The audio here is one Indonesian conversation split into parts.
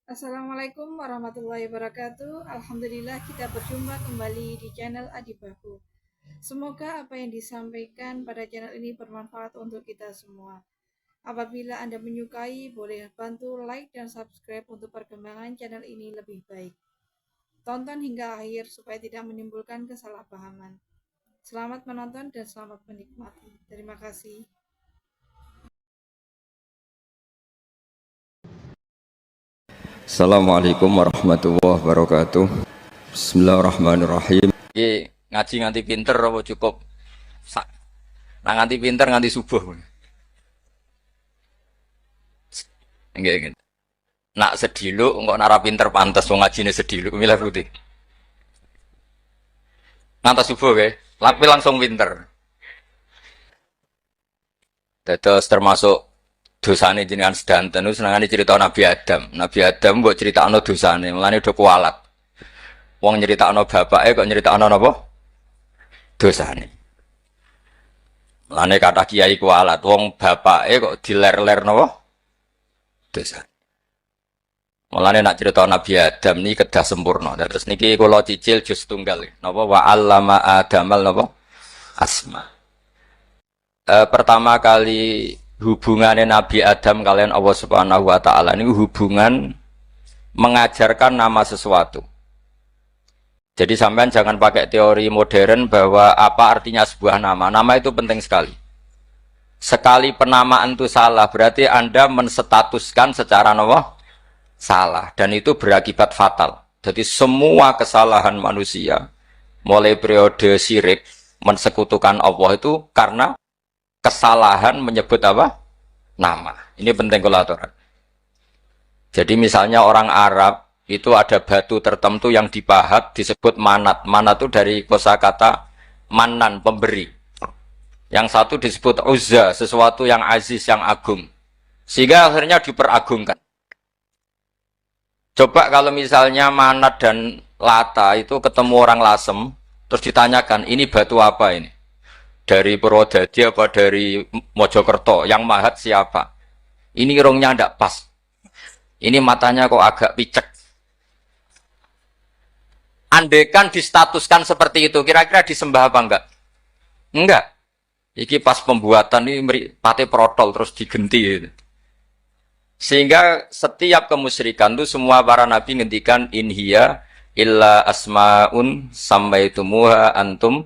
Assalamualaikum warahmatullahi wabarakatuh. Alhamdulillah kita berjumpa kembali di channel Adibaku. Semoga apa yang disampaikan pada channel ini bermanfaat untuk kita semua. Apabila Anda menyukai, boleh bantu like dan subscribe untuk perkembangan channel ini lebih baik. Tonton hingga akhir supaya tidak menimbulkan kesalahpahaman. Selamat menonton dan selamat menikmati. Terima kasih. Assalamualaikum warahmatullahi wabarakatuh. Bismillahirrahmanirrahim. Ngaji nganti pinter apa cukup? Nah nganti pinter nganti subuh. Nggih nggih. Nak sediluk engko nara pinter pantes wong ngajine sediluk milih putih. Ngantos subuh nggih. Tapi langsung pinter. Dados termasuk dosane jenengan sedanten niku senengane cerita Nabi Adam. Nabi Adam mbok critakno dosane, mulane do kualat. Wong nyeritakno bapake kok nyeritakno napa? Dosane. Mulane kata kiai kualat, wong bapake kok diler-ler napa? Dosa. Mulane nak cerita Nabi Adam niki kedah sempurna. Terus niki kula cicil juz tunggal. Napa wa 'allama Adamal napa? Asma. Pertama kali hubungannya Nabi Adam kalian Allah Subhanahu wa taala ini hubungan mengajarkan nama sesuatu. Jadi sampean jangan pakai teori modern bahwa apa artinya sebuah nama. Nama itu penting sekali. Sekali penamaan itu salah, berarti Anda menstatuskan secara nama salah dan itu berakibat fatal. Jadi semua kesalahan manusia mulai periode syirik mensekutukan Allah itu karena kesalahan menyebut apa? Nama. Ini penting kalau aturan. Jadi misalnya orang Arab itu ada batu tertentu yang dipahat disebut manat. Manat itu dari kosakata manan, pemberi. Yang satu disebut uzza, sesuatu yang aziz, yang agung. Sehingga akhirnya diperagungkan. Coba kalau misalnya manat dan lata itu ketemu orang lasem, terus ditanyakan, ini batu apa ini? Dari Purwodadi apa dari Mojokerto? Yang mahat siapa? Ini irungnya tidak pas. Ini matanya kok agak picek. Andekan distatuskan seperti itu, kira-kira disembah apa enggak? Enggak. Iki pas pembuatan ini pate protol terus digenti. Gitu. Sehingga setiap kemusyrikan itu semua para nabi ngendikan inhiya illa asmaun sammaitumuha antum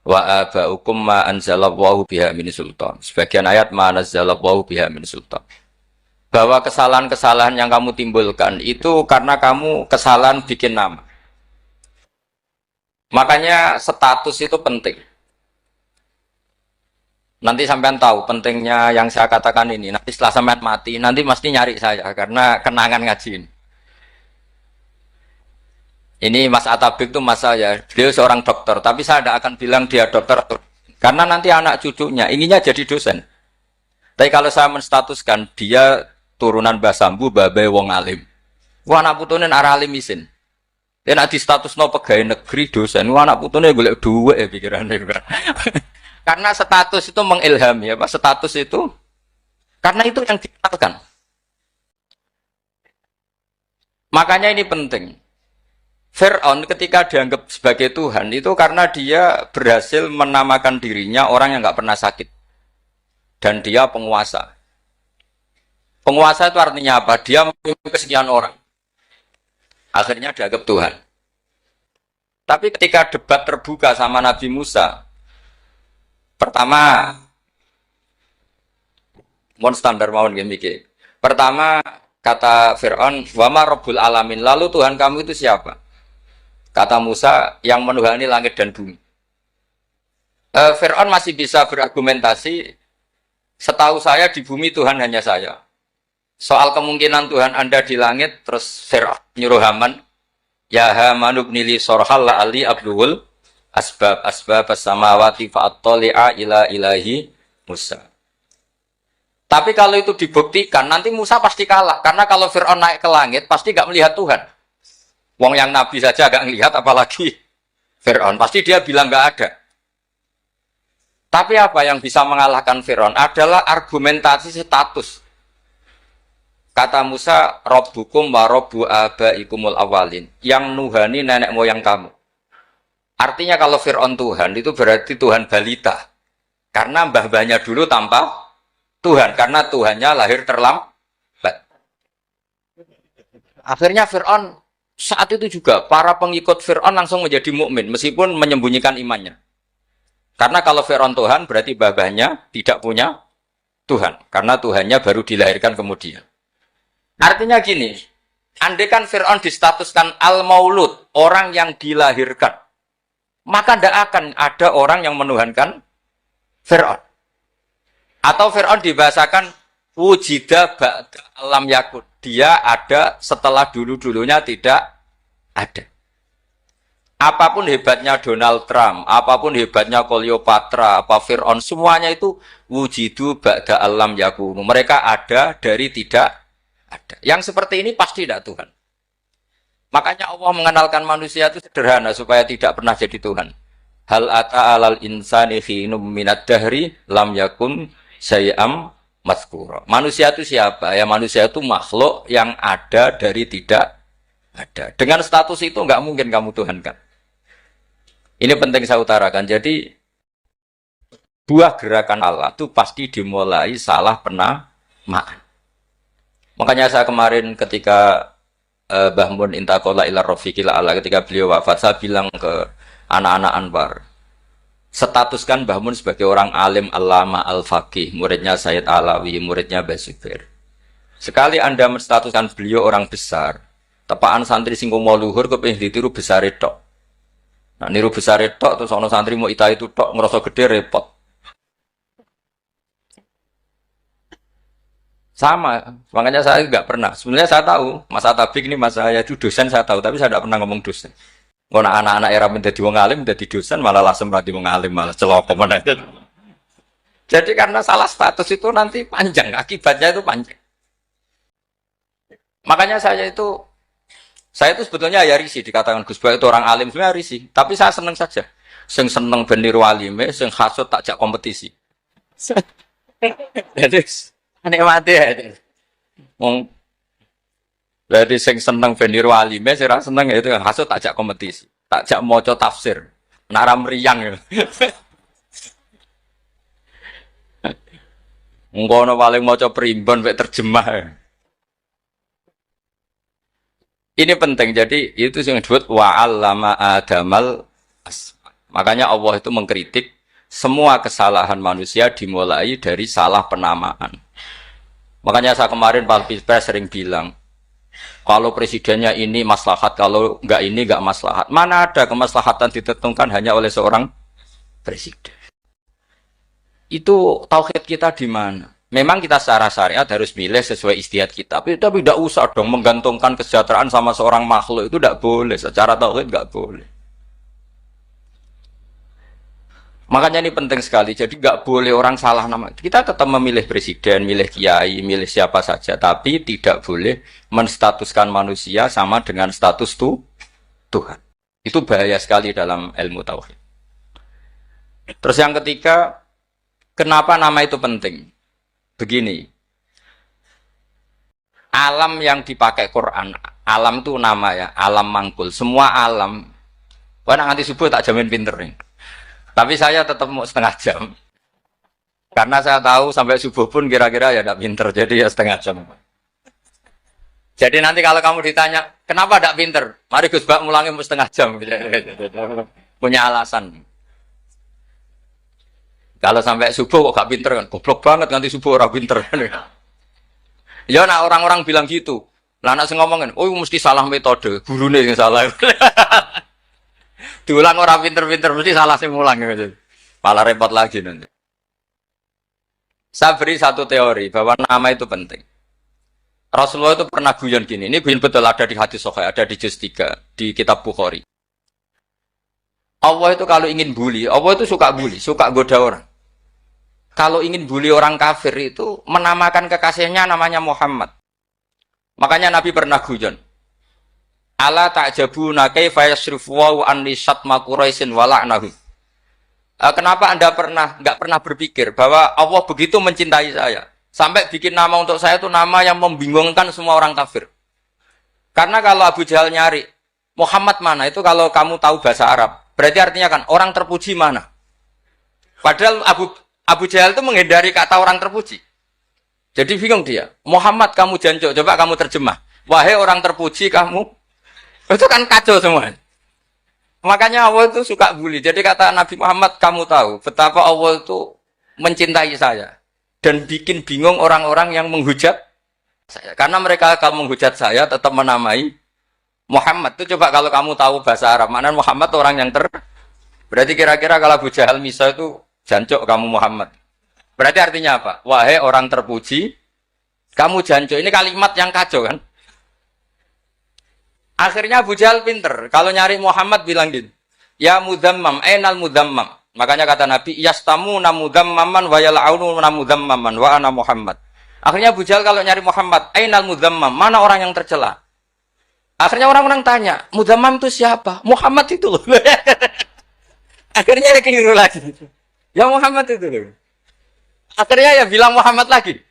wa aba'ukum ma anzalallahu biha min sultan. Sebagian ayat ma anzalallahu biha min sultan. Bahwa kesalahan-kesalahan yang kamu timbulkan itu karena kamu kesalahan bikin nama. Makanya status itu penting. Nanti sampean tahu pentingnya yang saya katakan ini. Nanti setelah sampean mati, nanti mesti nyari saya karena kenangan ngaji ini. Ini Mas Atabik itu mas saya, beliau seorang dokter, tapi saya tidak akan bilang dia dokter, karena nanti anak cucunya inginnya jadi dosen. Tapi kalau saya menstatuskan dia turunan Mbah Sambu, babe wong alim. Wah anak putune arah alim isin. Dia nak di status no pegawai negeri dosen, wah anak putune golek duit ya pikirannya. Karena status itu mengilhami, apa status itu? Karena itu yang dikenalkan. Makanya ini penting. Fir'aun ketika dianggap sebagai Tuhan itu karena dia berhasil menamakan dirinya orang yang nggak pernah sakit dan dia penguasa. Penguasa itu artinya apa? Dia memiliki kesekian orang. Akhirnya dianggap Tuhan. Tapi ketika debat terbuka sama Nabi Musa, pertama, mohon standar mohon gimmick. Pertama kata Fir'aun, wama Rabbul Alamin. Lalu Tuhan kamu itu siapa? Kata Musa yang menuhani langit dan bumi. Fir'aun masih bisa berargumentasi. Setahu saya di bumi Tuhan hanya saya. Soal kemungkinan Tuhan Anda di langit, terus Fir'aun nyuruh Haman, ya Haman ibnili sorhal la'ali abduhul asbab as-samawati fa'attali'a ila ilahi Musa. Tapi kalau itu dibuktikan, nanti Musa pasti kalah. Karena kalau Fir'aun naik ke langit, pasti gak melihat Tuhan. Wong yang Nabi saja gak ngelihat, apalagi Fir'aun. Pasti dia bilang gak ada. Tapi apa yang bisa mengalahkan Fir'aun adalah argumentasi status. Kata Musa, Rabbukum wa Rabbu abaikumul awalin. Yang nuhani nenek moyang kamu. Artinya kalau Fir'aun Tuhan, itu berarti Tuhan balita. Karena mbah-mbahnya dulu tanpa Tuhan. Karena Tuhannya lahir terlambat. Akhirnya Fir'aun, saat itu juga, para pengikut Fir'aun langsung menjadi mukmin meskipun menyembunyikan imannya. Karena kalau Fir'aun Tuhan, berarti mbah-mbahnya tidak punya Tuhan. Karena Tuhannya baru dilahirkan kemudian. Artinya gini, andai kan Fir'aun distatuskan al-maulud, orang yang dilahirkan, maka tidak akan ada orang yang menuhankan Fir'aun. Atau Fir'aun dibahasakan wujida ba'da lam yakun. Dia ada setelah dulu-dulunya tidak ada. Apapun hebatnya Donald Trump, apapun hebatnya Cleopatra, apa Fir'aun, semuanya itu wujidu ba'da lam yakun. Mereka ada dari tidak ada. Yang seperti ini pasti tidak Tuhan. Makanya Allah mengenalkan manusia itu sederhana supaya tidak pernah jadi Tuhan. Hal ata alal insani khinum minad dahri lam yakun syai'am mazkura. Manusia itu siapa? Ya manusia itu makhluk yang ada dari tidak ada. Dengan status itu enggak mungkin kamu tuhankan. Ini penting saya utarakan. Jadi buah gerakan Allah itu pasti dimulai salah penamaan. Makanya saya kemarin ketika Mbah Mun intakola ila rafiqil ala, ketika beliau wafat, saya bilang ke anak-anak Anwar, statuskan Mbah Mun sebagai orang alim allama al-faqih, muridnya Sayyid Alawi, muridnya Mbah Zubair. Sekali Anda menstatuskan beliau orang besar, tepaan santri singgung mau luhur kepengin ditiru besar tok. Nah niru besar tok terus ono santri mau ita itu tok ngerasa gede repot. Sama, makanya saya nggak pernah. Sebenarnya saya tahu, Mas Atabik ini Mas saya itu dosen saya tahu, tapi saya tidak pernah ngomong dosen. Kalau anak-anak era menjadi wong alim, menjadi dosen malah langsung berarti wong alim malah celaka mana. Jadi karena salah status itu nanti panjang, akibatnya itu panjang. Makanya saya itu sebetulnya ya risih dikatakan Gus Bak itu orang alim, sebenarnya risih. Tapi saya seneng saja. Sing seneng beniru alime, sing hasut takjak kompetisi. Jadi nikmati ya. Berarti sing seneng beniru alime, sing ra seneng itu hasut takjak kompetisi. Takjak maca tafsir. Nara meriang ya. Ngono paling maca primbon mek terjemah. Ini penting, jadi itu yang disebut wa'allama adamal asma. Makanya Allah itu mengkritik semua kesalahan manusia dimulai dari salah penamaan. Makanya saya kemarin Pak Pilpres sering bilang, kalau presidennya ini maslahat, kalau enggak ini enggak maslahat. Mana ada kemaslahatan ditentukan hanya oleh seorang presiden. Itu tauhid kita di mana? Memang kita secara syariat harus milih sesuai ijtihad kita. Tapi tidak usah dong menggantungkan kesejahteraan sama seorang makhluk. Itu tidak boleh. Secara tauhid tidak boleh. Makanya ini penting sekali. Jadi tidak boleh orang salah nama. Kita tetap memilih presiden, milih kiai, milih siapa saja. Tapi tidak boleh menstatuskan manusia sama dengan status Tuhan. Itu bahaya sekali dalam ilmu tauhid. Terus yang ketiga, kenapa nama itu penting? Begini, alam yang dipakai Quran, alam itu nama ya, alam mangkul, semua alam. Wah, nanti subuh tak jamin pinter nih. Tapi saya tetap mau setengah jam, karena saya tahu sampai subuh pun kira-kira ya tidak pinter, jadi ya setengah jam. Jadi nanti kalau kamu ditanya, kenapa tidak pinter? Mari Gus Bak mulangi mau setengah jam, punya alasan. Kalau sampai subuh kok gak pinter kan, goblok banget nanti subuh orang pinter. Ya nah orang-orang bilang gitu. Lah anak sing ngomongin, "Oh mesti salah metode, gurune sing salah." Diulang orang pinter-pinter mesti salah sing mulang gitu. Malah repot lagi nanti. Saya beri satu teori bahwa nama itu penting. Rasulullah itu pernah guyon gini, ini guyon betul ada di hadis sahih, ada di juz 3 di kitab Bukhari. Allah itu kalau ingin bully, Allah itu suka bully, suka goda orang. Kalau ingin bully orang kafir itu menamakan kekasihnya namanya Muhammad. Makanya Nabi pernah guyon. Ala ta'jabuna kaifa yasrifu wa an lisatma Quraisyin wa la'nahu. Kenapa Anda enggak pernah berpikir bahwa Allah begitu mencintai saya Sampai bikin nama untuk saya itu nama yang membingungkan semua orang kafir. Karena kalau Abu Jahal nyari Muhammad mana itu kalau kamu tahu bahasa Arab, berarti artinya kan orang terpuji mana. Padahal Abu Jahal itu menghindari kata orang terpuji. Jadi bingung dia. Muhammad kamu jancuk, coba kamu terjemah. Wahai orang terpuji kamu. Itu kan kacau semua. Makanya Allah itu suka bully. Jadi kata Nabi Muhammad, kamu tahu betapa Allah itu mencintai saya. Dan bikin bingung orang-orang yang menghujat saya. Karena mereka kalau menghujat saya tetap menamai Muhammad. Itu coba kalau kamu tahu bahasa Arab. Mana Muhammad orang yang berarti kira-kira kalau Abu Jahal Misa itu jancuk kamu Muhammad. Berarti artinya apa? Wahai orang terpuji, kamu jancuk. Ini kalimat yang kacau kan? Akhirnya Abu Jahal pinter. Kalau nyari Muhammad bilang gini, ya mudhammam, enal mudhammam. Makanya kata Nabi, yastamu na mudhammaman wa yal'aunu na mudhammaman wa ana Muhammad. Akhirnya Abu Jahal kalau nyari Muhammad, enal mudhammam, mana orang yang tercela? Akhirnya orang-orang tanya, mudhammam itu siapa? Muhammad itu loh. Akhirnya dia keliru lagi. Ya Muhammad itu loh. Akhirnya ya bilang Muhammad lagi.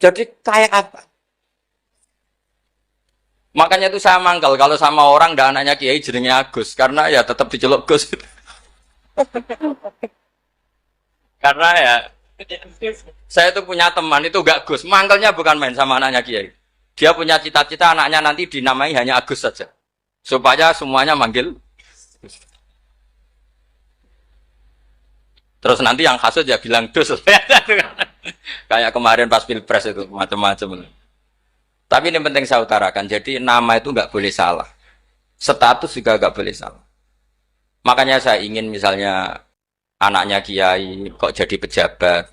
Jadi kayak apa? Makanya itu saya mangkal kalau sama orang dan anaknya Kiai jenenge Agus karena ya tetap diceluk Gus. Karena ya saya itu punya teman itu gak Gus, mangkalnya bukan main sama anaknya Kiai. Dia punya cita-cita anaknya nanti dinamai hanya Agus saja. Supaya semuanya manggil Gus. Terus nanti yang hasut ya bilang Dus. Kayak kemarin pas Pilpres itu macam-macam. Tapi ini penting saya utarakan. Jadi nama itu nggak boleh salah. Status juga nggak boleh salah. Makanya saya ingin misalnya anaknya Kiai kok jadi pejabat.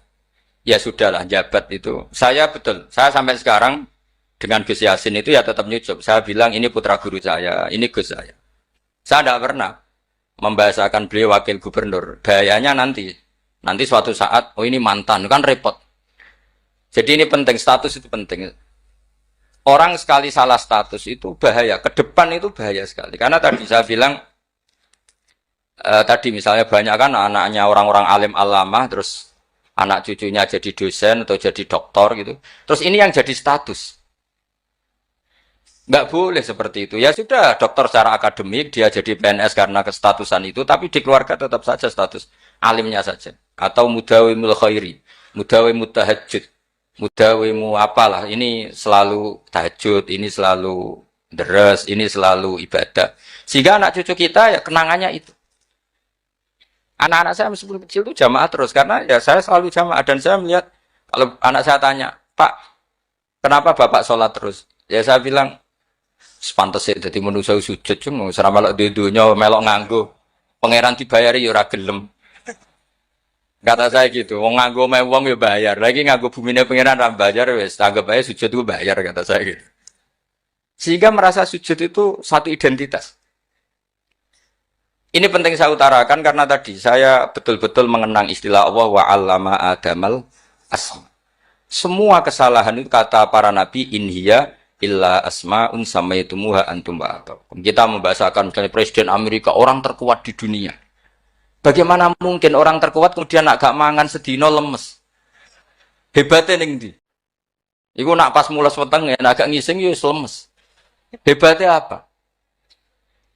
Ya sudahlah, jabat itu. Saya betul. Saya sampai sekarang dengan Gus Yasin itu ya tetap nyucup. Saya bilang ini putra guru saya, ini Gus saya. Saya tidak pernah membahasakan beliau wakil gubernur. Bahayanya nanti suatu saat, oh ini mantan, kan repot. Jadi ini penting, status itu penting. Orang sekali salah status itu bahaya, ke depan itu bahaya sekali. Karena tadi saya bilang, tadi misalnya banyak kan anaknya orang-orang alim alama, terus anak cucunya jadi dosen atau jadi doktor gitu. Terus ini yang jadi status. Nggak boleh seperti itu. Ya sudah, dokter secara akademik, dia jadi PNS karena kestatusan itu, tapi di keluarga tetap saja status alimnya saja. Atau mudawimul khairi, mudawimul tahajud. Mudawimu apalah, ini selalu tahajud, ini selalu deres, ini selalu ibadah. Sehingga anak cucu kita ya kenangannya itu. Anak-anak saya meskipun kecil itu jamaah terus, karena ya saya selalu jamaah. Dan saya melihat, kalau anak saya tanya, Pak, kenapa Bapak sholat terus? Ya saya bilang, sepantasnya jadi manusia sujud, cuma serama melok dudunya, melok nganggo. Pangeran dibayari ya ora gelem. Kata saya gitu, wong nganggo mewong ya bayar. Lagi nganggo bumine pengiran ra bayar wis, anggap aja sujud itu bayar kata saya gitu. Sehingga merasa sujud itu satu identitas. Ini penting saya utarakan karena tadi saya betul-betul mengenang istilah Allah wa 'allama Adamal asma. Semua kesalahan itu kata para nabi inhiya illa asma'un samaitumuha antum ba'abakum. Kita membahasakan misalnya presiden Amerika orang terkuat di dunia. Bagaimana mungkin orang terkuat kemudian agak mangan sedino lemes? Hebatnya ning ndi? Iku nak pas mules weteng ya agak ngising ya lemes. Hebatnya apa?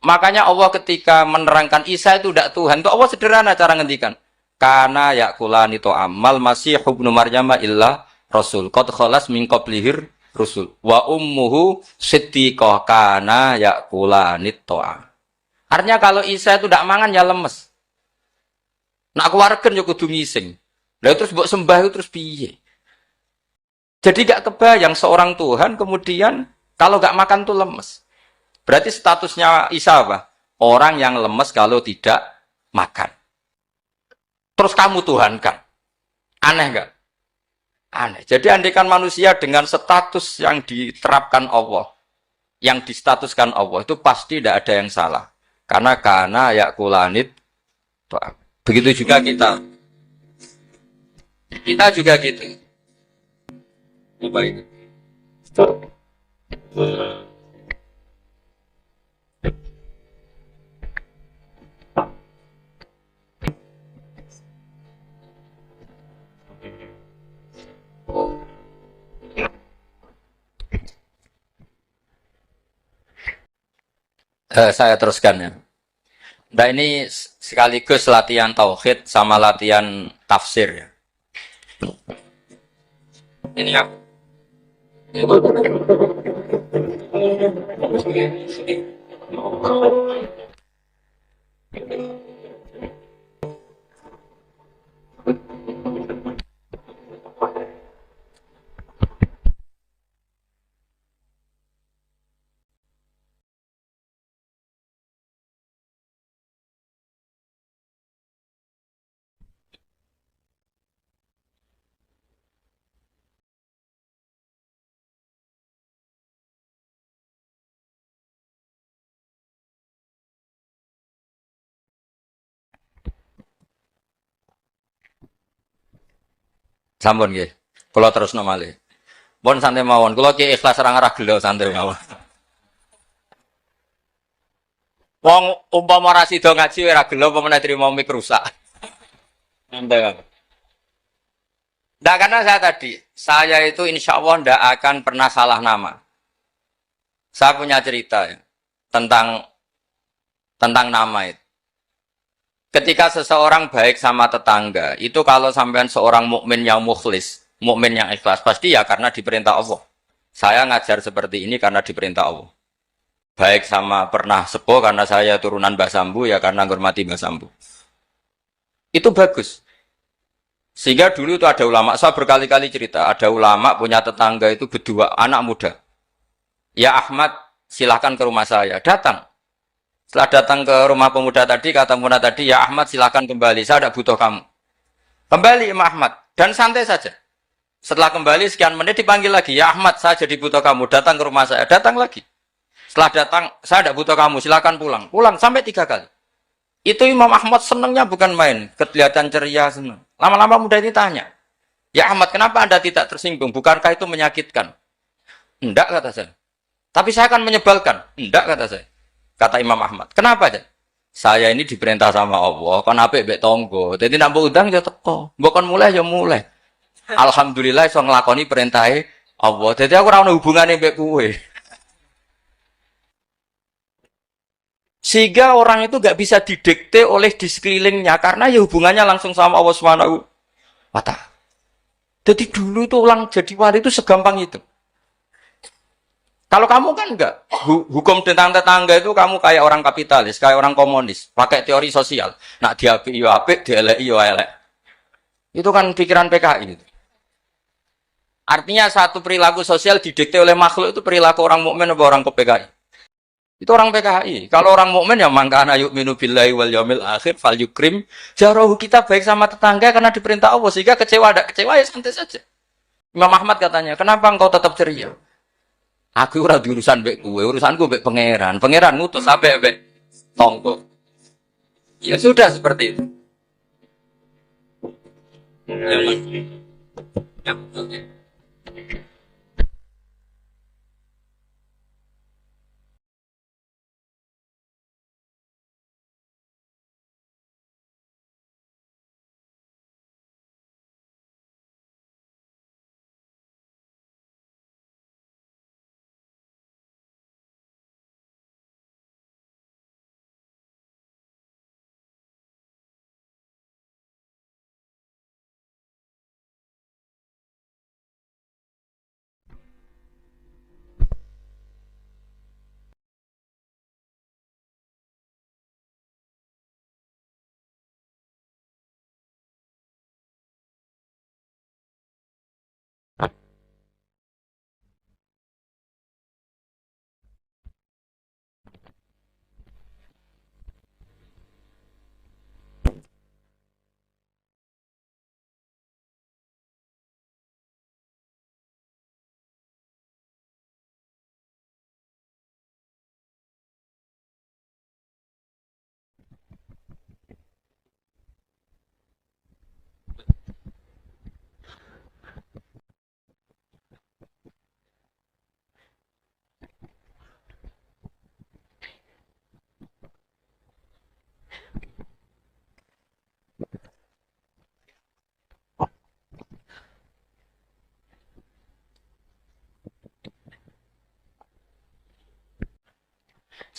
Makanya Allah ketika menerangkan Isa itu tidak Tuhan, itu Allah sederhana cara ngendikan. Kana yakulani to amal masih ibnu Maryam illa rasul. Qad khalas min qablihir rusul. Wa ummuhu siddiqah kana yakulani to'am. Artinya kalau Isa itu tidak mangan ya lemes. Nak keluarkan ya kudu ngising. Lah terus mbok sembah terus piye? Jadi gak kebayang seorang Tuhan kemudian kalau gak makan tuh lemes. Berarti statusnya Isa apa? Orang yang lemes kalau tidak makan. Terus kamu Tuhan kan? Aneh gak? Aneh. Jadi andaikan manusia dengan status yang diterapkan Allah, yang distatuskan Allah itu pasti tidak ada yang salah. Karena yakulanit. Begitu juga kita. Kita juga gitu. Apa itu? Saya teruskan ya. Nah ini sekaligus latihan tauhid sama latihan tafsir ya. Ini ya. Sampun nggih. Kula terusno malih. Pun santai mawon. Kula ki ikhlas ora ngarah gelo santai mawon. Wong umpama ora sida ngaji ora gelo apa meneh trimo mik rusak. Santai mawon. Nah, karena saya itu insya Allah tidak akan pernah salah nama. Saya punya cerita ya, tentang nama itu. Ketika seseorang baik sama tetangga, itu kalau sampean seorang mukmin yang mukhlis, mukmin yang ikhlas, pasti ya karena diperintah Allah. Saya ngajar seperti ini karena diperintah Allah. Baik sama pernah sepuh karena saya turunan Mbah Sambu, ya karena menghormati Mbah Sambu. Itu bagus. Sehingga dulu itu ada ulama, saya berkali-kali cerita, ada ulama punya tetangga itu berdua, anak muda. Ya Ahmad, silahkan ke rumah saya. Datang. Setelah datang ke rumah pemuda tadi, kata pemuda tadi, ya Ahmad silahkan kembali, saya tidak butuh kamu. Kembali Imam Ahmad, dan santai saja. Setelah kembali sekian menit dipanggil lagi, ya Ahmad saya jadi butuh kamu, datang ke rumah saya, datang lagi. Setelah datang, saya tidak butuh kamu, silahkan pulang. Pulang sampai 3 kali. Itu Imam Ahmad senangnya bukan main, kelihatan ceria senang. Lama-lama muda ini tanya, ya Ahmad kenapa Anda tidak tersinggung, bukankah itu menyakitkan? Enggak kata saya. Tapi saya akan menyebalkan. Enggak kata saya. Kata Imam Ahmad. Kenapa aja? Saya ini diperintah sama Allah, kan apik mbek tangga. Dadi nambah udang ya teko. Mbok kon mulai ya mulai. Alhamdulillah iso nglakoni perintahe Allah. Dadi aku ora ono hubungane mbek kowe. Sehingga orang itu gak bisa didikte oleh di sekelilingnya karena ya hubungannya langsung sama Allah Subhanahu wa taala. Jadi dulu itu orang jadi wali itu segampang itu. Kalau kamu kan enggak, hukum tentang tetangga itu kamu kayak orang kapitalis, kayak orang komunis, pakai teori sosial. Nak diapik yo apik, dielek yo elek. Itu kan pikiran PKI. Artinya satu perilaku sosial didikte oleh makhluk itu perilaku orang mukmin atau orang ke PKI. Itu orang PKI. Kalau orang mukmin ya mangkana yu'minu billahi wal yaumil akhir fal yukrim jarahu, kita baik sama tetangga karena diperintah Allah, sehingga kecewa ada kecewa ya santai saja. Imam Ahmad katanya, "Kenapa engkau tetap ceria?" Aku ora di urusan mbek kowe, urusanku mbek pangeran. Pangeran ngutus sampai mbek tonggo. Ya sudah seperti itu. Ya, ya.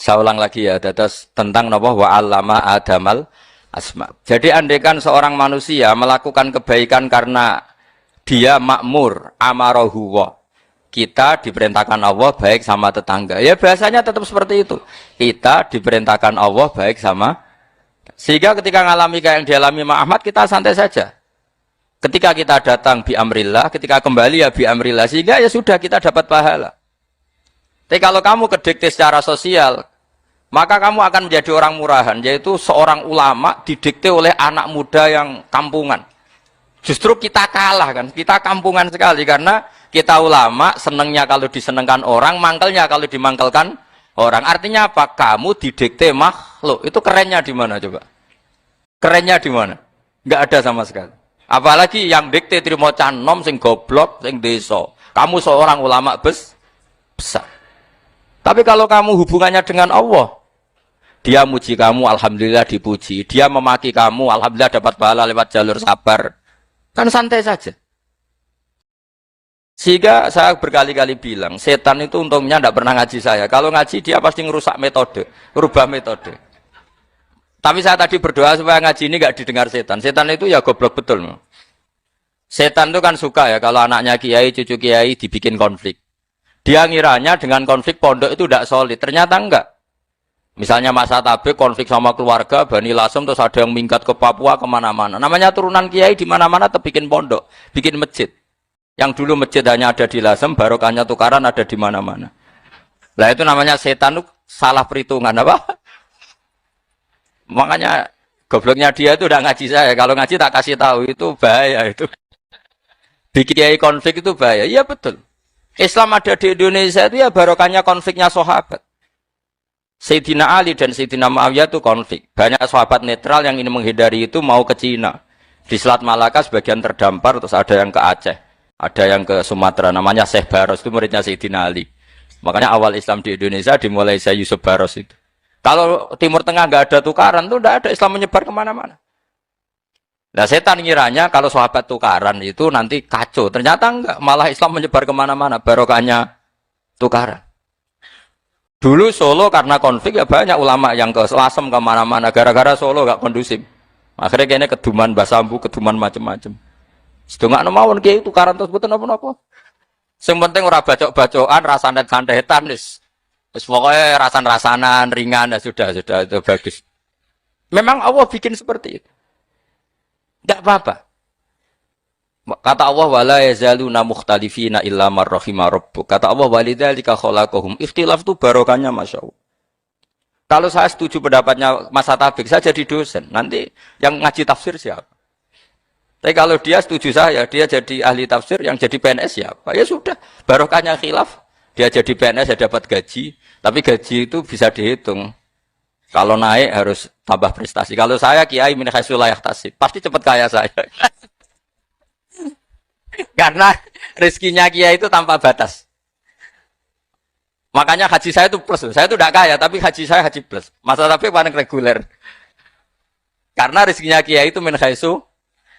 Saya ulang lagi ya, terus tentang napa wa 'allama adamal asma. Jadi andaikan seorang manusia melakukan kebaikan karena dia makmur, amarahu wa. Kita diperintahkan Allah baik sama tetangga. Ya biasanya tetap seperti itu. Kita diperintahkan Allah baik sama, sehingga ketika ngalami kayak yang dialami Ahmad, kita santai saja. Ketika kita datang bi amrillah, ketika kembali ya bi amrillah, sehingga ya sudah kita dapat pahala. Tapi kalau kamu kedikte secara sosial, maka kamu akan menjadi orang murahan, yaitu seorang ulama didikte oleh anak muda yang kampungan. Justru kita kalah kan, kita kampungan sekali karena kita ulama senengnya kalau disenengkan orang, mangkelnya kalau dimangkelkan orang. Artinya apa? Kamu didikte makhluk. Itu kerennya di mana coba? Kerennya di mana? Enggak ada sama sekali. Apalagi yang dikte trimo canom sing goblok sing desa. Kamu seorang ulama besar. Tapi kalau kamu hubungannya dengan Allah, dia muji kamu, alhamdulillah dipuji. Dia memaki kamu, alhamdulillah dapat pahala lewat jalur sabar. Kan santai saja. Sehingga saya berkali-kali bilang, setan itu untungnya tidak pernah ngaji saya. Kalau ngaji dia pasti ngerusak metode, rubah metode. Tapi saya tadi berdoa supaya ngaji ini nggak didengar setan. Setan itu ya goblok betul. Setan itu kan suka ya kalau anaknya kiai, cucu kiai dibikin konflik. Dia ngiranya dengan konflik pondok itu tidak solid. Ternyata enggak. Misalnya masa tabik konflik sama keluarga, Bani Lasem, terus ada yang minggat ke Papua kemana-mana. Namanya turunan kiai di mana-mana bikin pondok, bikin masjid. Yang dulu masjid hanya ada di Lasem, barokahnya tukaran ada di mana-mana. Lah itu namanya setan itu salah perhitungan apa? Makanya gobloknya dia itu udah ngaji saya. Kalau ngaji tak kasih tahu itu bahaya itu. Bikin kiai konflik itu bahaya. Iya betul. Islam ada di Indonesia itu ya barokahnya konfliknya sahabat. Sayyidina Ali dan Sayyidina Muawiyah itu konflik. Banyak sahabat netral yang ingin menghindari itu mau ke Cina. Di Selat Malaka sebagian terdampar, terus ada yang ke Aceh, ada yang ke Sumatera. Namanya Syekh Baros, itu muridnya Sayyidina Ali. Makanya awal Islam di Indonesia dimulai Syekh Yusuf Baros itu. Kalau Timur Tengah nggak ada tukaran, tuh nggak ada, Islam menyebar kemana-mana. Nah setan ngiranya kalau sahabat tukaran itu nanti kacau. Ternyata enggak, malah Islam menyebar kemana-mana, barokahnya tukaran. Dulu Solo karena konflik ya banyak ulama yang ke Lasem kemana-mana, gara-gara Solo nggak kondusif. Akhirnya kayaknya keduman basambu, keduman macam-macam. Sedangkan mawon kiai tukaran terus betul apa-apa. Yang penting ora bacok-bacokan, rasanet-santetan wis. Wis pokoknya rasan-rasanan ringan ya sudah itu bagus. Memang Allah bikin seperti itu. Enggak apa-apa. Kata Allah wala yazaluna mukhtalifina illa man rahima rabbuk. Kata Allah walidzalika khalaqahum. Ikhtilaf itu barokahnya masyaallah. Kalau saya setuju pendapatnya Mas Atabik, saya jadi dosen. Nanti yang ngaji tafsir siapa? Tapi kalau dia setuju saya, dia jadi ahli tafsir, yang jadi PNS siapa? Ya sudah, barokahnya khilaf. Dia jadi PNS, dia dapat gaji. Tapi gaji itu bisa dihitung. Kalau naik harus tambah prestasi. Kalau saya kiai min haitsu la yahtasib, pasti cepat kaya saya. Karena rezekinya kiai itu tanpa batas. Makanya haji saya itu plus. Saya itu tidak kaya, tapi haji saya haji plus. Masa tapi paling reguler. Karena rezekinya kiai itu min haitsu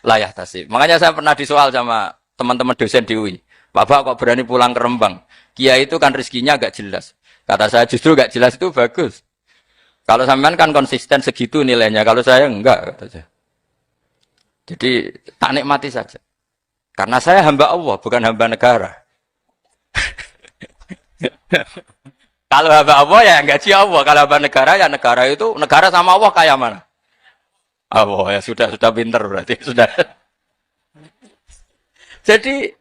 la yahtasib. Makanya saya pernah disoal sama teman-teman dosen di UI. Bapak kok berani pulang ke Rembang? Kiai itu kan rezekinya agak jelas. Kata saya justru agak jelas itu bagus. Kalau sampean kan konsisten segitu nilainya. Kalau saya enggak, kata saya. Jadi tak nikmati saja. Karena saya hamba Allah, bukan hamba negara. Kalau hamba Allah ya gaji Allah. Kalau hamba negara ya negara itu, negara sama Allah kayak mana? Allah ya sudah pinter berarti sudah. Jadi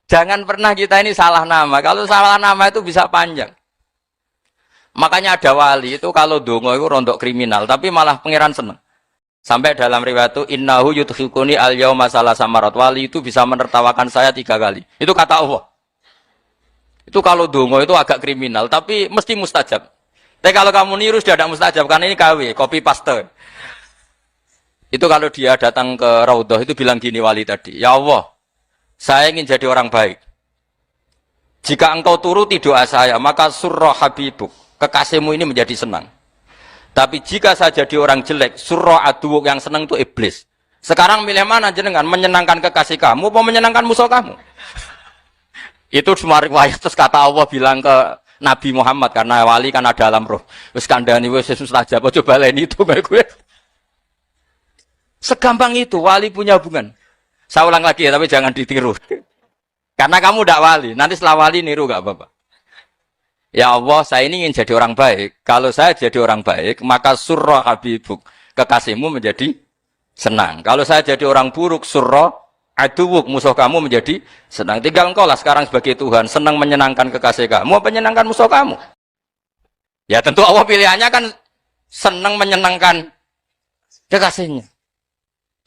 jangan pernah kita ini salah nama. Kalau salah nama itu bisa panjang. Makanya ada wali itu kalau dongo itu rontok kriminal, tapi malah pangeran seneng. Sampai dalam riwayat itu innahu yudkhikuni al-yauma salasa marat. Wali itu bisa menertawakan saya 3 kali. Itu kata Allah. Itu kalau dongo itu agak kriminal, tapi mesti mustajab. Tapi kalau kamu niru sudah tidak mustajab karena ini KW, copy paste. Itu kalau dia datang ke Raudhah itu bilang gini wali tadi, ya Allah, saya ingin jadi orang baik. Jika engkau turuti doa saya, maka surra habibuk, kekasihmu ini menjadi senang. Tapi jika saya jadi orang jelek, surra aduwuk, yang senang itu iblis. Sekarang milih mana jenengan? Menyenangkan kekasih kamu atau menyenangkan musuh kamu? Itu cuma riwayat. Terus kata Allah bilang ke Nabi Muhammad karena wali kan ada alam roh. Wis kandhani wis mustajab coba leni itu kayak gue. Segampang itu wali punya hubungan. Saya ulang lagi ya, tapi jangan ditiru. Karena kamu tidak wali, nanti setelah wali niru gak apa-apa. Ya Allah, saya ini ingin jadi orang baik. Kalau saya jadi orang baik, maka surra habibuk, kekasihmu menjadi senang. Kalau saya jadi orang buruk, surra aduwuk, musuh kamu menjadi senang. Tinggal engkau lah sekarang sebagai Tuhan, senang menyenangkan kekasih kamu, menyenangkan musuh kamu. Ya tentu Allah pilihannya kan senang menyenangkan kekasihnya.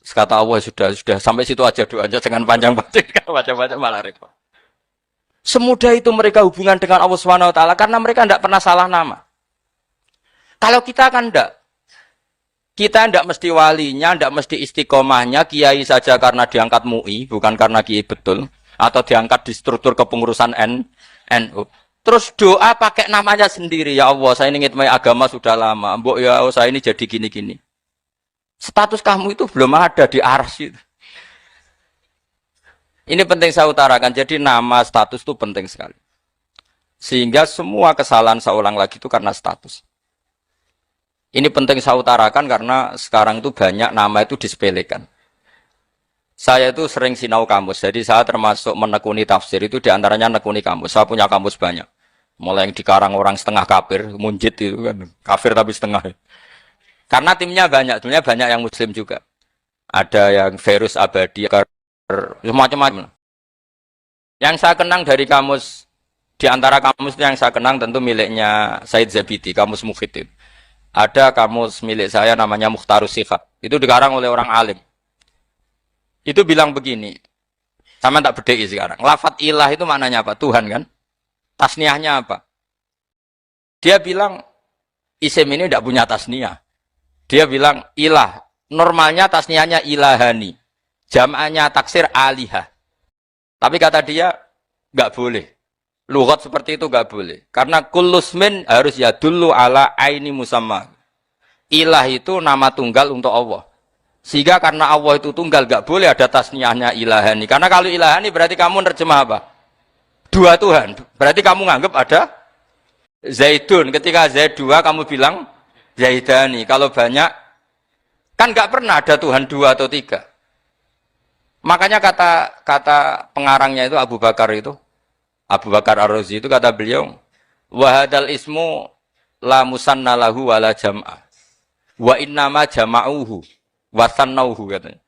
Terus kata Allah sudah sampai situ aja doanya, jangan panjang-panjang, macam-macam malah repot. Semudah itu mereka hubungan dengan Allah Subhanahu wa taala karena mereka tidak pernah salah nama. Kalau kita kan tidak. Kita tidak mesti walinya, tidak mesti istiqomahnya, kiai saja karena diangkat MUI, bukan karena kiai betul, atau diangkat di struktur kepengurusan NU. Terus doa pakai namanya sendiri, ya Allah, saya ini ngitmai agama sudah lama, mbok ya saya ini jadi gini-gini. Status kamu itu belum ada di arsy. Ini penting saya utarakan, jadi nama status itu penting sekali. Sehingga semua kesalahan saya ulang lagi itu karena status. Ini penting saya utarakan karena sekarang itu banyak nama itu disepelekan. Saya itu sering sinau kamus, jadi saya termasuk menekuni tafsir itu diantaranya menekuni kamus. Saya punya kamus banyak. Mulai yang dikarang orang setengah kafir, munjid itu kan, kafir tapi setengah. Karena timnya banyak, sebenarnya banyak yang muslim juga. Ada yang virus abadi, macam-macam. Yang saya kenang dari kamus, di antara kamus yang saya kenang tentu miliknya Said Zabidi, kamus Mukhid. Ada kamus milik saya namanya Mukhtarus Sihat. Itu dikarang oleh orang alim. Itu bilang begini, sama tak bedai sekarang. Lafat ilah itu maknanya apa? Tuhan kan? Tasniahnya apa? Dia bilang, isim ini tidak punya tasniah. Dia bilang, ilah. Normalnya tasniahnya ilahani. Jam'anya taksir alihah. Tapi kata dia, nggak boleh. Lughat seperti itu nggak boleh. Karena kullusmin harus ya dulu ala aini musamma. Ilah itu nama tunggal untuk Allah. Sehingga karena Allah itu tunggal, nggak boleh ada tasniahnya ilahani. Karena kalau ilahani berarti kamu nerjemah apa? Dua Tuhan. Berarti kamu nganggap ada Zaidun. Ketika Zaid dua, kamu bilang Zaidani. Kalau banyak, kan nggak pernah ada Tuhan dua atau tiga. Makanya kata pengarangnya itu Abu Bakar Ar-Razi itu kata beliau, wahadal ismu la musanna lahu wala jam'ah wa innama jama'uhu wa sannauhu katanya.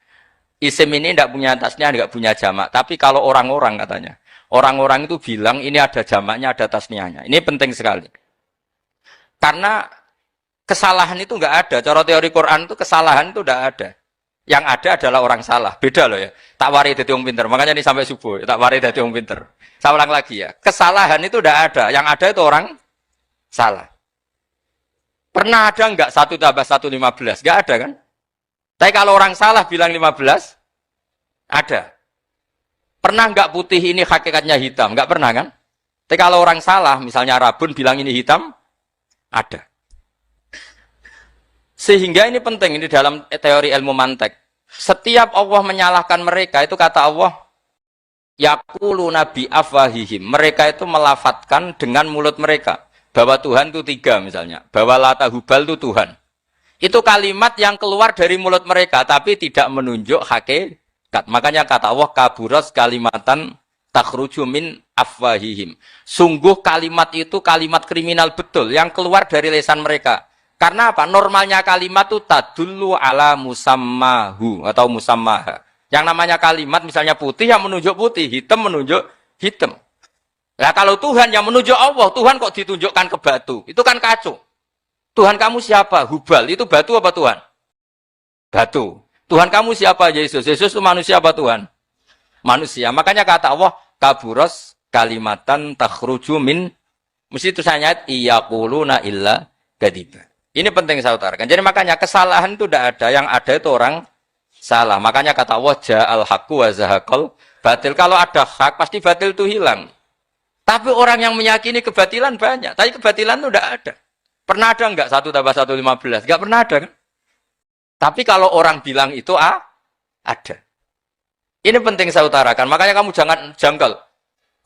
Isim ini tidak punya tasnya, tidak punya jamak. Tapi kalau orang-orang katanya, orang-orang itu bilang ini ada jamaknya, ada tasniahnya. Ini penting sekali. Karena kesalahan itu enggak ada. Cara teori Quran itu kesalahan itu enggak ada. Yang ada adalah orang salah. Beda loh ya. Tak wari dadi wong pinter. Makanya ini sampai subuh. Tak wari dadi wong pinter. Saya ulang lagi ya. Kesalahan itu tidak ada. Yang ada itu orang salah. Pernah ada enggak 1 tambah 1 15? Enggak ada kan? Tapi kalau orang salah bilang 15, ada. Pernah enggak putih ini hakikatnya hitam? Enggak pernah kan? Tapi kalau orang salah, misalnya Rabun bilang ini hitam, ada. Sehingga ini penting, ini dalam teori ilmu mantek. Setiap Allah menyalahkan mereka, itu kata Allah, yaquluna bi afwahihim. Mereka itu melafatkan dengan mulut mereka. Bahwa Tuhan itu 3 misalnya. Bahwa Lata Hubal itu Tuhan. Itu kalimat yang keluar dari mulut mereka, tapi tidak menunjuk hakikat. Makanya kata Allah, kaburas kalimatan takhruju min afwahihim. Sungguh kalimat itu kalimat kriminal betul, yang keluar dari lisan mereka. Karena apa? Normalnya kalimat itu tadullu ala musammahu atau musammaha. Yang namanya kalimat misalnya putih yang menunjuk putih, hitam menunjuk hitam. Nah kalau Tuhan yang menunjuk Allah, Tuhan kok ditunjukkan ke batu? Itu kan kacau. Tuhan kamu siapa? Hubal. Itu batu apa Tuhan? Batu. Tuhan kamu siapa? Yesus. Yesus itu manusia apa Tuhan? Manusia. Makanya kata Allah, kaburos kalimatan takhruju min, mesti tulisannya iyaquluna illa kadiba. Ini penting saya utarakan. Jadi makanya kesalahan itu tidak ada, yang ada itu orang salah. Makanya kata Allah, ja'al haqqu wa zahaqal batil. Kalau ada hak, pasti batil itu hilang. Tapi orang yang meyakini kebatilan banyak. Tapi kebatilan itu tidak ada. Pernah ada enggak 1 tambah 1 15? Enggak pernah ada kan? Tapi kalau orang bilang itu ada. Ini penting saya utarakan. Makanya kamu jangan janggal.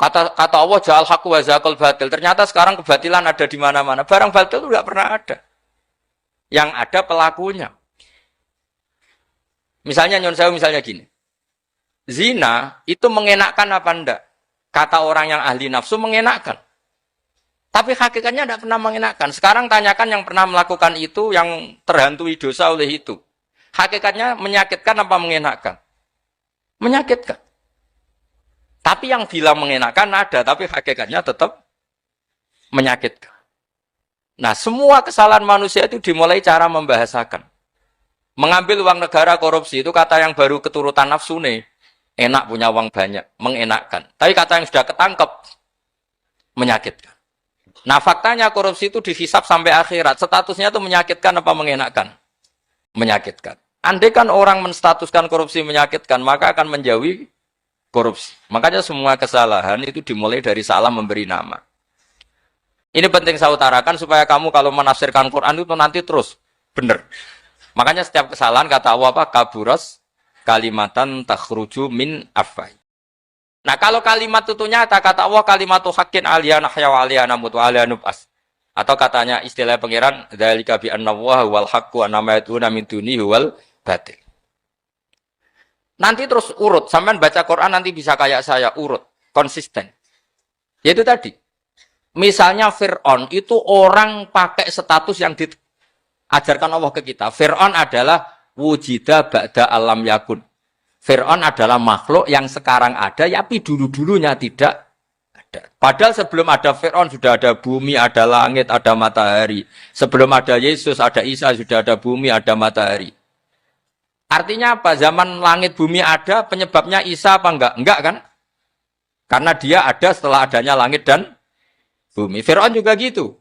Kata Allah ja'al haqqu wa zaqal batil. Ternyata sekarang kebatilan ada di mana-mana. Barang batil itu enggak pernah ada. Yang ada pelakunya. Misalnya nyon sewu misalnya gini. Zina itu mengenakkan apa enggak? Kata orang yang ahli nafsu mengenakkan. Tapi hakikatnya tidak pernah mengenakkan. Sekarang tanyakan yang pernah melakukan itu, yang terhantui dosa oleh itu. Hakikatnya menyakitkan apa mengenakkan? Menyakitkan. Tapi yang bilang mengenakkan ada, tapi hakikatnya tetap menyakitkan. Nah, semua kesalahan manusia itu dimulai cara membahasakan. Mengambil uang negara korupsi itu kata yang baru keturutan nafsu nih. Enak punya uang banyak, mengenakkan. Tapi kata yang sudah ketangkep, menyakitkan. Nah, faktanya korupsi itu dihisap sampai akhirat. Statusnya itu menyakitkan apa mengenakkan? Menyakitkan. Andai kan orang menstatuskan korupsi menyakitkan, maka akan menjauhi korupsi. Makanya semua kesalahan itu dimulai dari salah memberi nama. Ini penting saya utarakan supaya kamu kalau menafsirkan Quran itu nanti terus benar. Makanya setiap kesalahan kata Allah apa? Kaburas kalimatan takhruju min afwai. Nah, kalau kalimat itu nyata, kata Allah kalimatu haqqin aliyana hya wa aliyana mut wa aliyana nub'as. Atau katanya istilah pangeran dzalika bi anna Allaha wal haqqu wa nama yatuna min dunihi wal batil. Nanti terus urut, sampean baca Quran nanti bisa kayak saya, urut, konsisten. Yaitu tadi. Misalnya Fir'aun itu orang pakai status yang diajarkan Allah ke kita. Fir'aun adalah wujida ba'da alam yakun. Fir'aun adalah makhluk yang sekarang ada, tapi dulu-dulunya tidak ada. Padahal sebelum ada Fir'aun sudah ada bumi, ada langit, ada matahari. Sebelum ada Yesus, ada Isa, sudah ada bumi, ada matahari. Artinya apa? Zaman langit bumi ada, penyebabnya Isa apa enggak? Enggak kan? Karena dia ada setelah adanya langit dan bumi. Fir'aun juga gitu.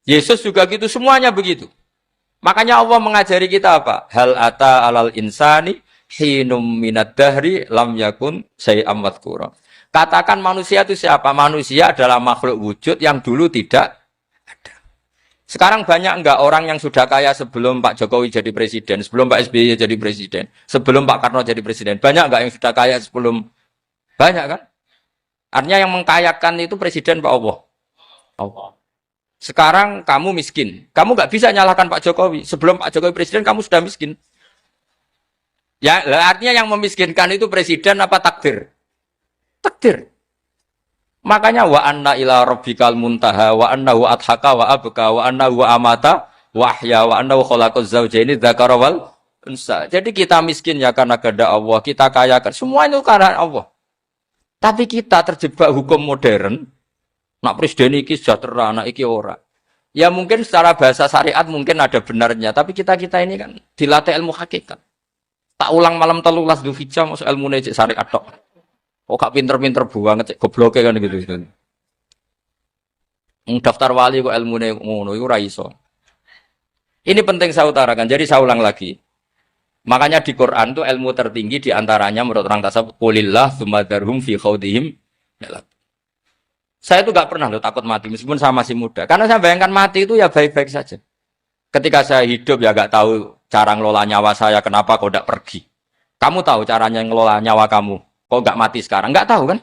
Yesus juga gitu, semuanya begitu. Makanya Allah mengajari kita apa? Hal ata alal insani hinum minad dahri lam yakun syai'am madhkura. Katakan manusia itu siapa? Manusia adalah makhluk wujud yang dulu tidak ada. Sekarang banyak enggak orang yang sudah kaya sebelum Pak Jokowi jadi presiden, sebelum Pak SBY jadi presiden, sebelum Pak Karno jadi presiden? Banyak enggak yang sudah kaya sebelum? Banyak kan? Artinya yang mengkayakan itu presiden Pak Allah. Allah. Sekarang kamu miskin. Kamu enggak bisa nyalahkan Pak Jokowi. Sebelum Pak Jokowi presiden kamu sudah miskin. Ya, artinya yang memiskinkan itu presiden apa takdir? Takdir. Makanya wa anna ila rabbikal muntaha wa annahu adhaka wa abka wa annahu amata wa ahya wa annahu khalaqaz zawjaini dzakara wal unsa. Jadi kita miskin ya karena kehendak Allah, kita kaya kan semua itu karena Allah. Tapi kita terjebak hukum modern. Nak presiden iki sejahtera, nak iki ora. Ya mungkin secara bahasa syariat mungkin ada benarnya, tapi kita ini kan dilatih ilmu hakikat. Tak ulang malam 13 Dzulhijjah masuk ilmu cek syariat tok. Oh gak pinter-pinter banget cek gobloke kan gitu. Daftar wali kok ilmune ngono iku ora iso. Ini penting saya utarakan. Jadi saya ulang lagi. Makanya di Quran itu ilmu tertinggi di antaranya menurut orang tasawuf qulillah tsumma dzarhum fi khaudihim. Saya itu gak pernah loh takut mati meskipun saya masih muda. Karena saya bayangkan mati itu ya baik-baik saja. Ketika saya hidup ya gak tahu cara ngelola nyawa saya, kenapa kok tidak pergi? Kamu tahu caranya ngelola nyawa kamu, kok nggak mati sekarang? Nggak tahu kan?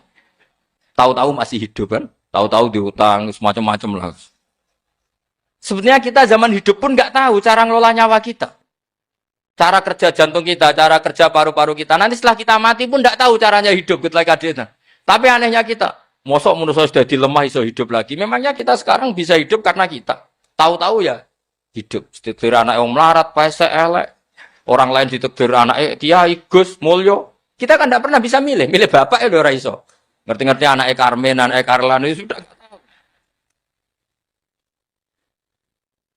Tahu-tahu masih hidup kan? Tahu-tahu dihutang, semacam-macam lah. Sebenarnya kita zaman hidup pun nggak tahu cara ngelola nyawa kita. Cara kerja jantung kita, cara kerja paru-paru kita. Nanti setelah kita mati pun nggak tahu caranya hidup. Tapi anehnya kita, mosok manusia sudah dilemah iso hidup lagi. Memangnya kita sekarang bisa hidup karena kita. Tahu-tahu ya hidup. Ditekdir anak yang melarat, pesek, elek. Orang lain ditekdir anak Kiai, Gus, Mulyo. Kita kan tidak pernah bisa milih. Milih bapak ya udah iso. Ngerti-ngerti anak Karmen, anak Karlan itu sudah.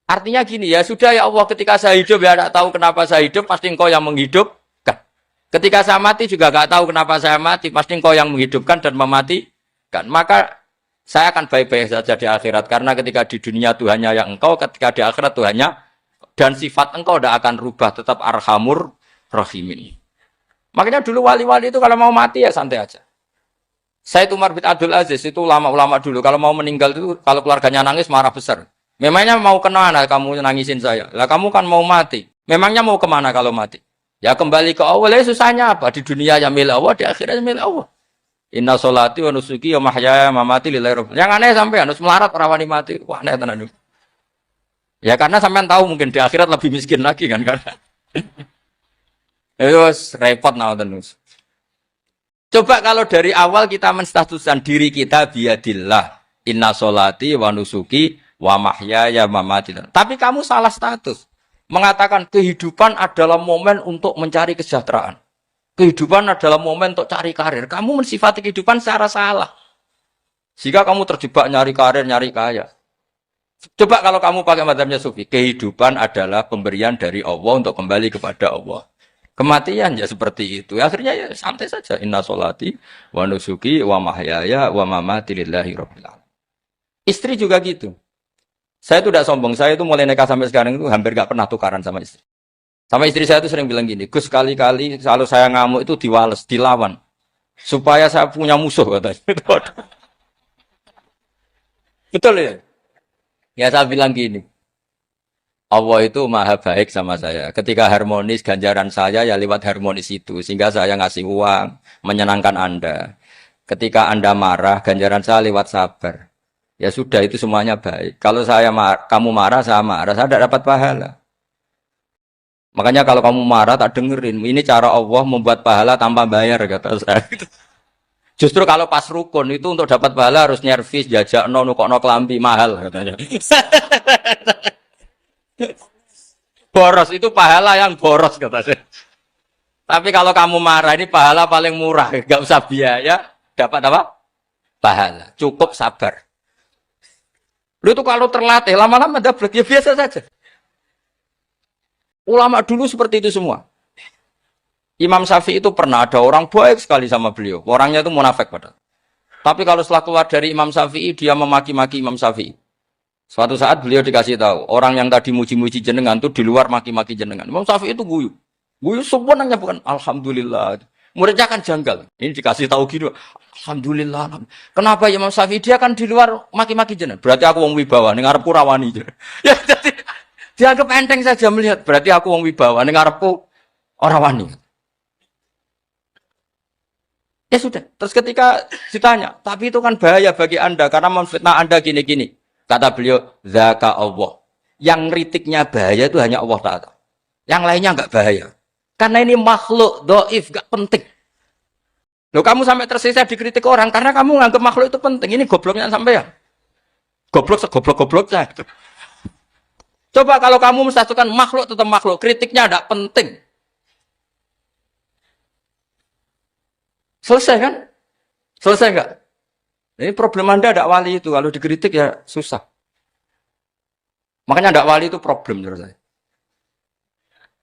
Artinya gini ya, sudah ya Allah ketika saya hidup ya tidak tahu kenapa saya hidup, pasti engkau yang menghidupkan. Ketika saya mati juga tidak tahu kenapa saya mati, pasti engkau yang menghidupkan dan mematikan. Maka saya akan baik-baik saja di akhirat. Karena ketika di dunia Tuhannya yang engkau, ketika di akhirat Tuhannya, dan sifat engkau tidak akan rubah, tetap arhamur rahimin. Makanya dulu wali-wali itu kalau mau mati ya santai aja. Saya itu Umar bin Abdul Aziz, itu ulama-ulama dulu. Kalau mau meninggal itu, kalau keluarganya nangis marah besar. Memangnya mau kemana kamu nangisin saya? Lah kamu kan mau mati. Memangnya mau kemana kalau mati? Ya kembali ke Allah. Ya susahnya apa? Di dunia ya milik Allah, di akhirat milik Allah. Inna sholati wa nusuki wa mahyaya wa mamati lillahi rabbil. Yang aneh sampai harus melarat ora wani mati. Wah, aneh tenan. Ya karena sampean tahu mungkin di akhirat lebih miskin lagi kan karena itu repot terus. Coba kalau dari awal kita menstatuskan diri kita biadillah, inna sholati wa nusuki wa mahyaya wa mamati. Tapi kamu salah status. Mengatakan kehidupan adalah momen untuk mencari kesejahteraan. Kehidupan adalah momen untuk cari karir. Kamu mensifati kehidupan secara salah. Jika kamu terjebak nyari karir, nyari kaya. Coba kalau kamu pakai mazhabnya Sufi. Kehidupan adalah pemberian dari Allah untuk kembali kepada Allah. Kematian ya seperti itu. Akhirnya ya santai saja. Inna sholati wa nusuki wa mahyaya wa mamati lillahi rabbil alamin. Istri juga gitu. Saya itu tidak sombong. Saya itu mulai nikah sampai sekarang itu hampir gak pernah tukaran sama istri. Sama istri saya itu sering bilang gini, Gus kali-kali kalau saya ngamuk itu diwales, dilawan. Supaya saya punya musuh katanya. Betul ya? Ya saya bilang gini, Allah itu maha baik sama saya. Ketika harmonis, ganjaran saya ya lewat harmonis itu. Sehingga saya ngasih uang, menyenangkan Anda. Ketika Anda marah, ganjaran saya lewat sabar. Ya sudah itu semuanya baik. Kalau kamu marah, saya tidak dapat pahala. Makanya kalau kamu marah tak dengerin. Ini cara Allah membuat pahala tanpa bayar kata saya. Justru kalau pas rukun itu untuk dapat pahala harus nyervis, jajak nukokno kelambi mahal katanya. Boros itu pahala yang boros kata saya. Tapi kalau kamu marah ini pahala paling murah, gak usah biaya, dapat apa? Pahala. Cukup sabar. Lu itu kalau terlatih lama-lama dapat ya biasa saja. Ulama dulu seperti itu semua. Imam Syafi'i itu pernah ada orang baik sekali sama beliau. Orangnya itu munafik padahal. Tapi kalau setelah keluar dari Imam Syafi'i, dia memaki-maki Imam Syafi'i. Suatu saat beliau dikasih tahu, orang yang tadi muji-muji jenengan itu di luar maki-maki jenengan. Imam Syafi'i itu guyu. Guyu sebenarnya bukan Alhamdulillah. Muridnya kan janggal. Ini dikasih tahu gitu. Alhamdulillah. Kenapa Imam Syafi'i dia kan di luar maki-maki jenengan? Berarti aku wong wibawa, ning ngarepku rawani. Ya jadi dianggap enteng saja melihat. Berarti aku wong wibawa, ning ngarepku ora wani. Ya sudah. Terus ketika ditanya, tapi itu kan bahaya bagi Anda karena memfitnah Anda gini-gini. Kata beliau, zaka Allah. Yang kritiknya bahaya itu hanya Allah Ta'ala. Yang lainnya enggak bahaya. Karena ini makhluk, doif, enggak penting. Loh kamu sampai tersisa dikritik orang karena kamu nganggap makhluk itu penting. Ini gobloknya sampai ya. Goblok segoblok-gobloknya. Coba kalau kamu mensatukan makhluk tetap makhluk, kritiknya tidak penting. Selesai kan? Selesai enggak? Ini problem Anda tidak wali itu. Kalau dikritik ya susah. Makanya tidak wali itu problem menurut saya.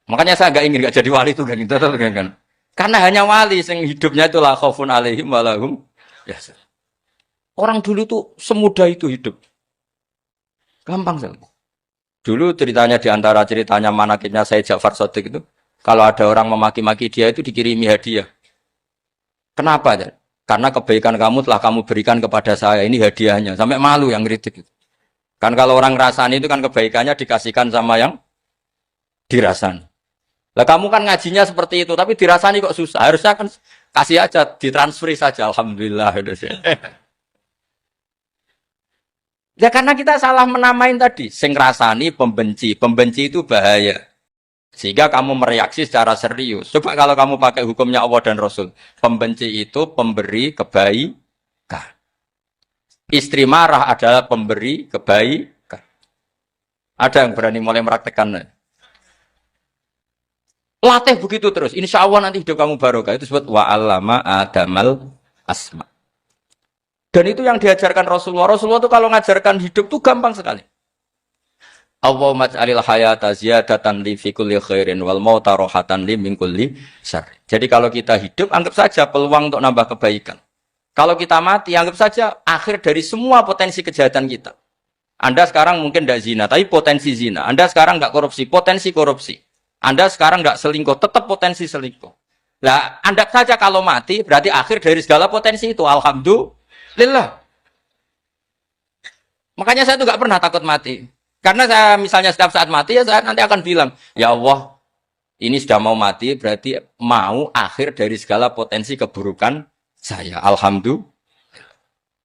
Makanya saya enggak jadi wali itu kan. Karena hanya wali yang hidupnya itu la khaufun alaihim wa lahum yahzanun. Orang dulu tuh semudah itu hidup. Gampang sekali. Dulu ceritanya di antara ceritanya manakibnya Sayyid Ja'far Shadiq itu, kalau ada orang memaki-maki dia itu dikirimi hadiah. Kenapa? Karena kebaikan kamu telah kamu berikan kepada saya, ini hadiahnya. Sampai malu yang kritik. Kan kalau orang rasani itu kan kebaikannya dikasihkan sama yang dirasani. Lah kamu kan ngajinya seperti itu, tapi dirasani kok susah. Harusnya kan kasih aja, ditransferi saja. Alhamdulillah. Ya karena kita salah menamain tadi. Sing rasani pembenci. Pembenci itu bahaya. Sehingga kamu mereaksi secara serius. Coba kalau kamu pakai hukumnya Allah dan Rasul. Pembenci itu pemberi kebaikan. Istri marah adalah pemberi kebaikan. Ada yang berani mulai meraktekan. Latih begitu terus. Insya Allah nanti hidup kamu barokah. Itu disebut wa'allama adamal asma. Dan itu yang diajarkan Rasulullah. Rasulullah itu kalau ngajarkan hidup itu gampang sekali. Allahumma ja'alil hayata ziyadatan li fi kulli khairin wal mauta rohatan li min kulli syarr. Jadi kalau kita hidup, anggap saja peluang untuk nambah kebaikan. Kalau kita mati, anggap saja akhir dari semua potensi kejahatan kita. Anda sekarang mungkin tidak zina, tapi potensi zina. Anda sekarang tidak korupsi, potensi korupsi. Anda sekarang tidak selingkuh, tetap potensi selingkuh. Nah, anggap saja kalau mati, berarti akhir dari segala potensi itu. Alhamdulillah. Makanya saya tuh nggak pernah takut mati. Karena saya misalnya setiap saat mati, ya saya nanti akan bilang, ya Allah, ini sudah mau mati, berarti mau akhir dari segala potensi keburukan Saya. Alhamdulillah.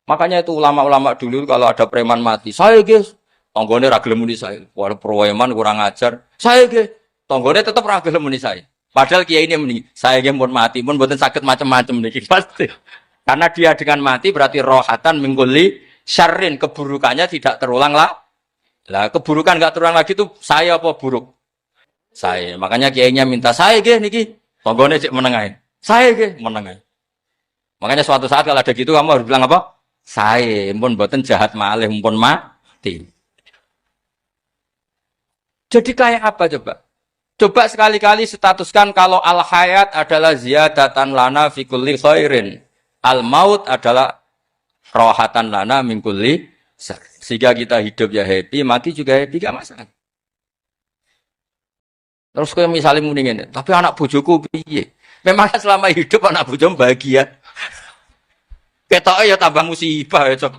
Makanya itu ulama-ulama dulu kalau ada preman mati, saya guys, tonggone ra gelem muni saya. Wah, preman kurang ajar. Saya guys, tonggone tetap ra gelem muni saya. Padahal kiai ini muni, saya guys pun mati pun mboten sakit macam-macam niki pasti. Karena dia dengan mati berarti rohatan mingkuli syarrin, keburukannya tidak terulang lah. Lah keburukan enggak terulang lagi itu saya apa buruk? Saya. Makanya kiainya minta saya guys niki, tonggone cek menengahin. Saya guys menengahin. Makanya suatu saat kalau ada gitu kamu harus bilang apa? Saya pun boten jahat malih pun mati. Jadi kayak apa coba? Coba sekali-kali statuskan kalau al hayat adalah ziyadatan lana fi kulli khairin. Al maut adalah rohatan lana min kulli syarr. Sehingga kita hidup ya happy, mati juga happy, gak masalah. Terus kayak misalnya mendingin, tapi anak bojoku piye? Memang selama hidup anak bojomu bahagia. Ketok ya tambah musibah ya cok.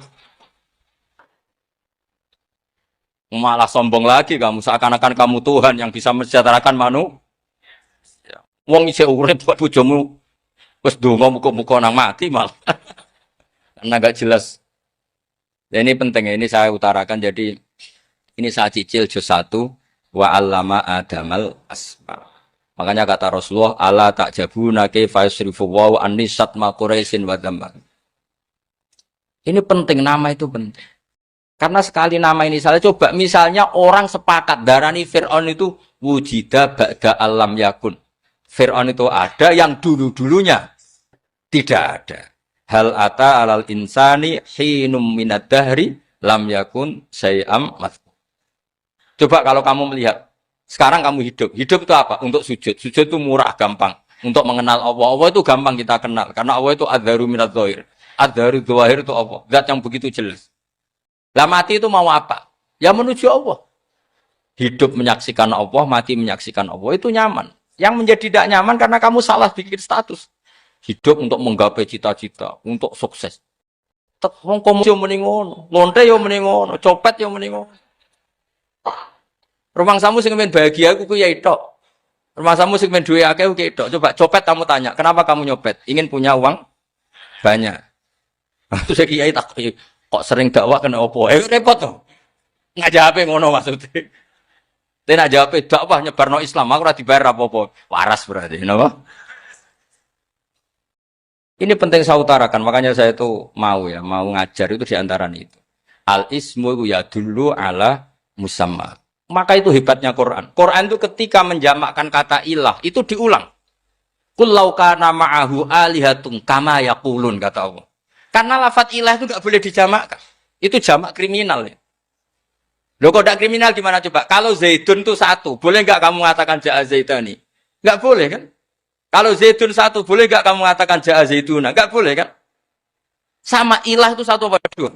Malah sombong lagi kamu, seakan-akan kamu Tuhan yang bisa mensejahterakan manusia. Wong isih urip kok bojomu wis donga muga-muga nang mati malah. Karena enggak jelas. Dan ini penting, ini saya utarakan. Jadi ini saya cicil juz 1 wa 'allama adamal asma. Makanya kata Rasulullah, ala ta'jabuna kaifa yusrifu wa annisat ma quraisin wa dhamma. Ini penting, nama itu penting. Karena sekali nama ini salah, coba misalnya orang sepakat darani Fir'aun itu wujida ba'da alam yakun. Fir'aun itu ada yang dulu-dulunya tidak ada. Hal ata alal insani hinum minad dahri lam yakun syai'am mazkur. Coba kalau kamu melihat, sekarang kamu hidup. Hidup itu apa? Untuk sujud. Sujud itu murah, gampang. Untuk mengenal Allah. Allah itu gampang kita kenal. Karena Allah itu adzaru minadz dzahir. Adzaru dzahir itu Allah. Zat yang begitu jelas. Lah mati itu mau apa? Ya menuju Allah. Hidup menyaksikan Allah, mati menyaksikan Allah. Itu nyaman. Yang menjadi tidak nyaman karena kamu salah bikin status. Hidup untuk menggapai cita-cita. Untuk sukses. Wong komo yo muni ngono, lonte yo muni ngono, copet yo muni ngono. Rumangsamu sing men bahagia aku ya tok. Rumangsamu sing men duwe akeh ku tok. Coba copet kamu tanya, kenapa kamu nyopet? Ingin punya uang banyak. Terus kiai tak kok sering dakwah kena opo? Repot to. Ngajape ngono maksudnya. Tapi nak jawab dakwah nyebarno Islam, aku ora dibayar apa-apa. Waras berarti, napa? Ini penting saya utarakan, makanya saya itu mau ngajar itu diantara itu. Al ismu ya dulu ala musamma. Maka itu hebatnya Quran. Quran itu ketika menjamakkan kata ilah itu diulang. Qul law kana ma'ahu alihatun kama yaqulun kata Allah. Karena lafaz ilah itu enggak boleh dijamakkan. Itu jamak kriminal ya. Loh kok tidak kriminal gimana coba? Kalau Zaidun itu satu, boleh enggak kamu mengatakan ja'a Zaidani? Enggak boleh kan? Kalau Zaidun satu, boleh enggak kamu mengatakan ja'a Zaiduna? Enggak boleh kan? Sama ilah itu satu apa dua?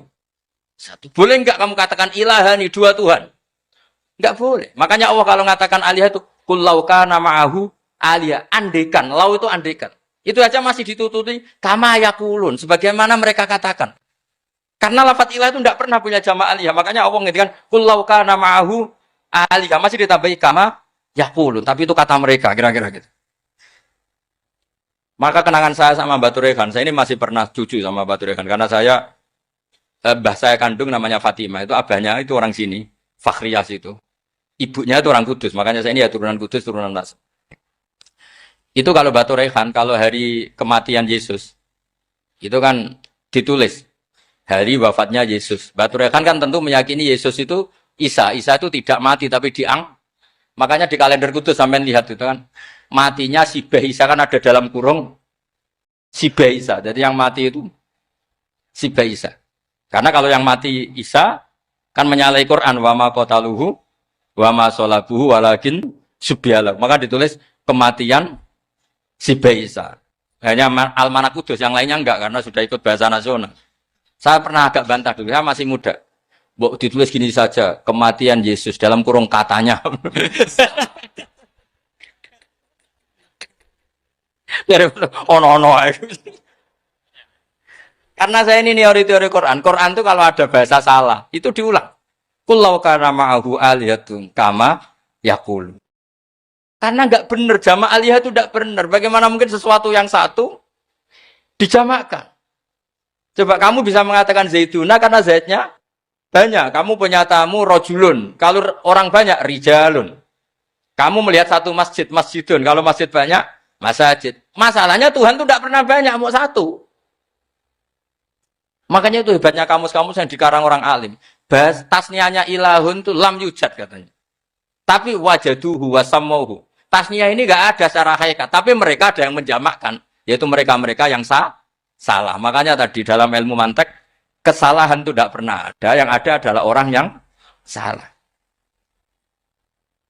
Satu. Boleh enggak kamu katakan ilahani, dua Tuhan? Enggak boleh. Makanya Allah kalau mengatakan alihah itu qul law kana ma'ahu alihah, andekan. Lau itu andekan. Itu aja masih ditututi kama yaqulun, sebagaimana mereka katakan. Karena lafaz ilah itu tidak pernah punya jama' alihah. Makanya Allah mengatakan qul law kana ma'ahu alihah, masih ditambahi kama yaqulun, tapi itu kata mereka kira-kira gitu. Maka kenangan saya sama Mbak Turehan, saya ini masih pernah cucu sama Mbak Turehan karena saya mbah saya kandung namanya Fatimah, itu abahnya itu orang sini, Fakhriyas itu. Ibunya itu orang Kudus, makanya saya ini ya turunan Kudus, turunan Nas. Itu kalau Batu Rehan, kalau hari kematian Yesus, itu kan ditulis hari wafatnya Yesus. Batu Rehan kan tentu meyakini Yesus itu Isa itu tidak mati tapi makanya di kalender Kudus sampai lihat itu kan, matinya Sibah Isa kan ada dalam kurung Sibah Isa. Jadi yang mati itu Sibah Isa. Karena kalau yang mati Isa kan menyalahi Quran wa ma qataluhu wa ma salabuhu walakin subyalah. Maka ditulis kematian Sibah Isa. Hanya Almanak Kudus, yang lainnya enggak karena sudah ikut bahasa nasional. Saya pernah agak bantah dulu, saya masih muda. Mbok ditulis gini saja, kematian Yesus dalam kurung katanya. Ono. Karena saya ini teori Quran. Quran itu kalau ada bahasa salah, itu diulang. Qul law kana ma'ahu alihatun kama yaqul. Karena enggak benar, jama' alihah itu enggak benar. Bagaimana mungkin sesuatu yang satu Dijamakkan. Coba kamu bisa mengatakan zaituna karena zaitnya banyak. Kamu punya tamu rojulun. Kalau orang banyak, rijalun. Kamu melihat satu masjid, masjidun. Kalau masjid banyak, masjid. Masalahnya Tuhan itu tidak pernah banyak, mau satu. Makanya itu hebatnya kamus-kamus yang dikarang orang alim. Tasnianya ilahun itu lam yujad katanya. Tapi wajaduhu wasamauhu. Tasnia ini nggak ada secara hakikat. Tapi mereka ada yang menjamakkan. Yaitu mereka-mereka yang salah. Makanya tadi dalam ilmu mantek, kesalahan itu tidak pernah ada. Yang ada adalah orang yang salah.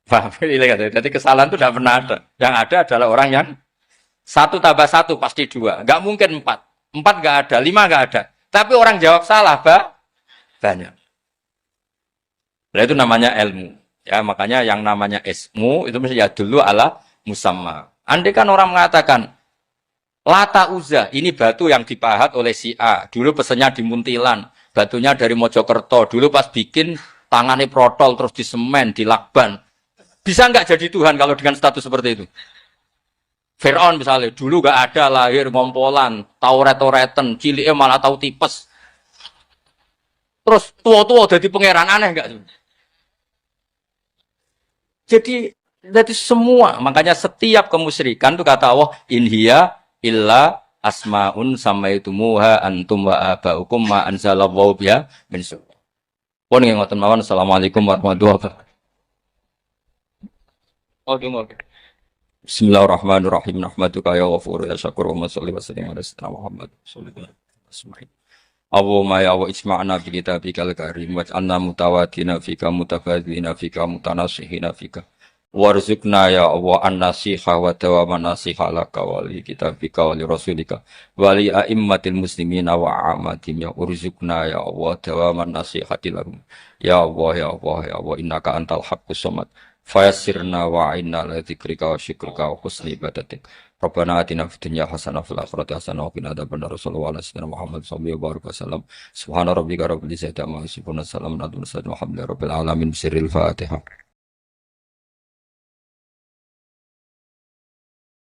Paham? Jadi kesalahan itu tidak pernah ada. Yang ada adalah orang yang 1 tambah 1 pasti 2. Nggak mungkin 4. 4 nggak ada, 5 nggak ada. Tapi orang jawab salah, banyak. Nah, itu namanya ilmu. Ya, makanya yang namanya ismu itu mesti ya dulu ala musamma. Andai kan orang mengatakan Lata Uzza, ini batu yang dipahat oleh si A. Dulu pesennya di Muntilan, batunya dari Mojokerto. Dulu pas bikin tangannya protol terus di semen, di lakban. Bisa nggak jadi Tuhan kalau dengan status seperti itu? Fir'aun misalnya, dulu nggak ada lahir ngompolan, tahu retoretan, ciliknya malah tahu tipes. Terus tua-tua jadi pangeran, aneh nggak? Jadi semua, makanya setiap kemusyrikan itu kata Allah, inhiya illa asmaun samaitumuha antum wa abaukum ma anzalallahu biha min sultan. Pun nggih ngoten mawon. Assalamualaikum warahmatullahi wabarakatuh. Oh, tunggu. Bismillahirrahmanirrahim. Nahmaduka ya ghafur ya syakur wa sholli wa sallim ala sayyidina Muhammad sallallahu alaihi wasallam. Allahumma ya wa isma'na bi kitabikal karim waj'alna mutawatina fika mutabadzina fika mutanasihina fika warzuqna ya Allah an-nasiha wa dawaman nasiha laka wa li kitabika wa li rasulika wa li a'immatil muslimina wa amatim ya urzuqna ya Allah dawaman nasihati lahum ya Allah ya Allah ya Allah innaka antal haqqus samad fayassirna wa a'inna la dzikrika wa syukrika wa husni ibadatik. Rabbana atina fid dunya hasanah wa fil akhirati hasanah wa qina adzabannar. Sallallahu alaihi wasallam Muhammad sallallahu alaihi wasallam. Subhana rabbika rabbil izzati amma yasifun. Salamun alal mursalin walhamdulillahi rabbil alamin. Bismillahil Fatihah.